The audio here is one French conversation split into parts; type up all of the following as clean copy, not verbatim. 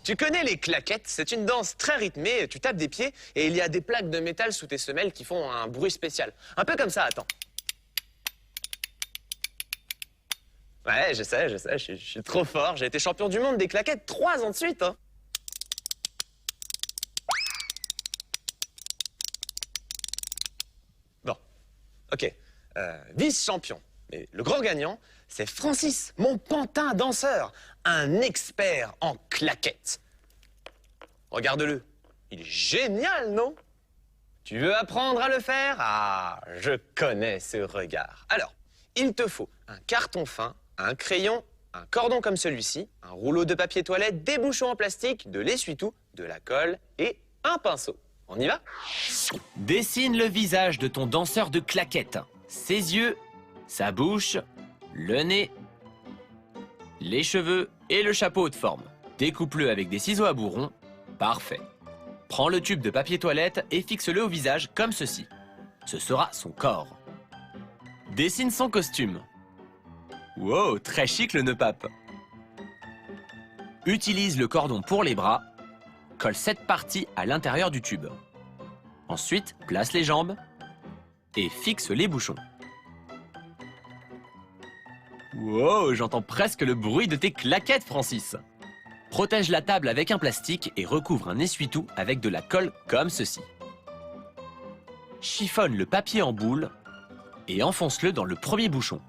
Tu connais les claquettes? C'est une danse très rythmée, tu tapes des pieds et il y a des plaques de métal sous tes semelles qui font un bruit spécial. Un peu comme ça, attends. Ouais, je sais, je suis trop fort. J'ai été champion du monde des claquettes 3 ans de suite, hein. Bon, ok. Vice-champion. Mais le grand gagnant, c'est Francis, mon pantin danseur, un expert en claquettes. Regarde-le, il est génial, non? Tu veux apprendre à le faire? Ah, je connais ce regard. Alors, il te faut un carton fin, un crayon, un cordon comme celui-ci, un rouleau de papier toilette, des bouchons en plastique, de l'essuie-tout, de la colle et un pinceau. On y va? Dessine le visage de ton danseur de claquettes. Ses yeux, sa bouche, le nez, les cheveux et le chapeau haute forme. Découpe-le avec des ciseaux à bourron. Parfait. Prends le tube de papier toilette et fixe-le au visage comme ceci. Ce sera son corps. Dessine son costume. Wow, très chic le nœud pape. Utilise le cordon pour les bras. Colle cette partie à l'intérieur du tube. Ensuite, place les jambes et fixe les bouchons. Wow, j'entends presque le bruit de tes claquettes, Francis. Protège la table avec un plastique et recouvre un essuie-tout avec de la colle comme ceci. Chiffonne le papier en boule et enfonce-le dans le premier bouchon.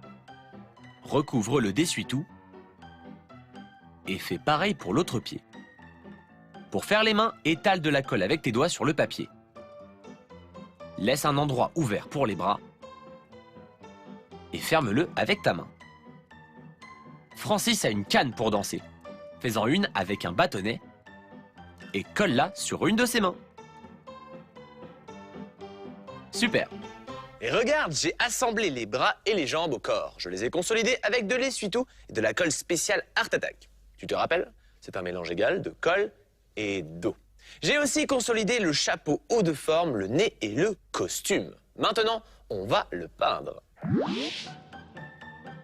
Recouvre-le d'essuie-tout et fais pareil pour l'autre pied. Pour faire les mains, étale de la colle avec tes doigts sur le papier. Laisse un endroit ouvert pour les bras et ferme-le avec ta main. Francis a une canne pour danser. Fais-en une avec un bâtonnet et colle-la sur une de ses mains. Super! Et regarde, j'ai assemblé les bras et les jambes au corps. Je les ai consolidés avec de l'essuie-tout et de la colle spéciale Art Attack. Tu te rappelles? C'est un mélange égal de colle et d'eau. J'ai aussi consolidé le chapeau haut de forme, le nez et le costume. Maintenant, on va le peindre.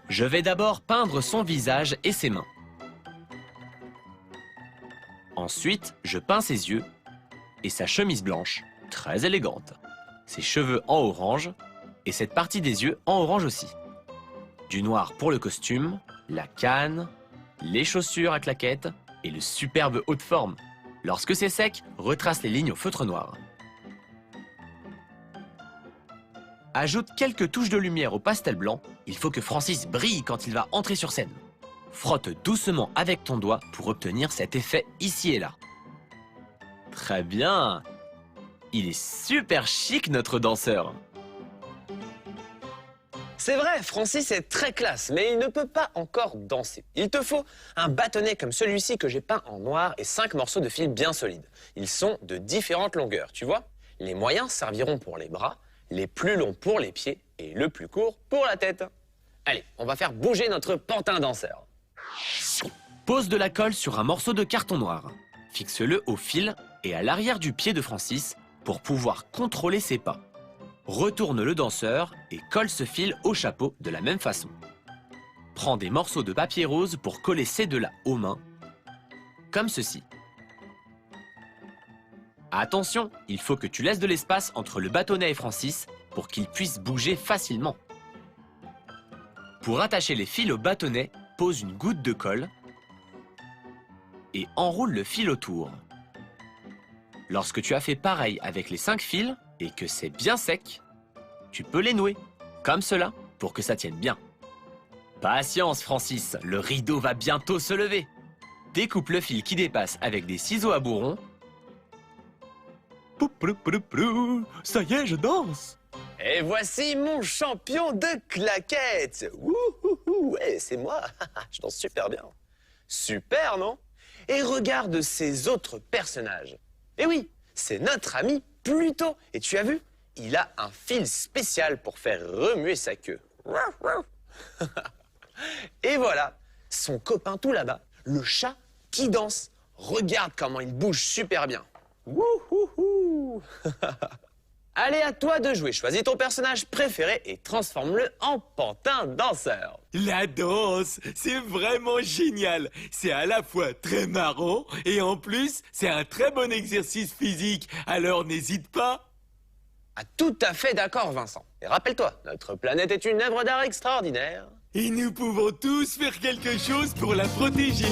Je vais d'abord peindre son visage et ses mains. Ensuite, je peins ses yeux et sa chemise blanche, très élégante. Ses cheveux en orange et cette partie des yeux en orange aussi. Du noir pour le costume, la canne, les chaussures à claquettes et le superbe haut de forme. Lorsque c'est sec, retrace les lignes au feutre noir. Ajoute quelques touches de lumière au pastel blanc. Il faut que Francis brille quand il va entrer sur scène. Frotte doucement avec ton doigt pour obtenir cet effet ici et là. Très bien! Il est super chic, notre danseur. C'est vrai, Francis est très classe, mais il ne peut pas encore danser. Il te faut un bâtonnet comme celui-ci que j'ai peint en noir et 5 morceaux de fil bien solides. Ils sont de différentes longueurs, tu vois? Les moyens serviront pour les bras, les plus longs pour les pieds et le plus court pour la tête. Allez, on va faire bouger notre pantin danseur. Pose de la colle sur un morceau de carton noir. Fixe-le au fil et à l'arrière du pied de Francis pour pouvoir contrôler ses pas. Retourne le danseur et colle ce fil au chapeau de la même façon. Prends des morceaux de papier rose pour coller ces deux-là aux mains, comme ceci. Attention, il faut que tu laisses de l'espace entre le bâtonnet et Francis pour qu'il puisse bouger facilement. Pour attacher les fils au bâtonnet, pose une goutte de colle et enroule le fil autour. Lorsque tu as fait pareil avec les 5 fils et que c'est bien sec, tu peux les nouer, comme cela, pour que ça tienne bien. Patience, Francis, le rideau va bientôt se lever. Découpe le fil qui dépasse avec des ciseaux à bourron. Ça y est, je danse! Et voici mon champion de claquettes. Wouhouhou, ouais, c'est moi. Je danse super bien. Super, non? Et regarde ces autres personnages. Eh oui, c'est notre ami Pluto. Et tu as vu? Il a un fil spécial pour faire remuer sa queue. Et voilà, son copain tout là-bas, le chat qui danse. Regarde comment il bouge super bien. Wouhouhou. Allez, à toi de jouer. Choisis ton personnage préféré et transforme-le en pantin danseur. La danse, c'est vraiment génial. C'est à la fois très marrant et en plus, c'est un très bon exercice physique. Alors n'hésite pas. Ah, tout à fait d'accord, Vincent. Et rappelle-toi, notre planète est une œuvre d'art extraordinaire. Et nous pouvons tous faire quelque chose pour la protéger.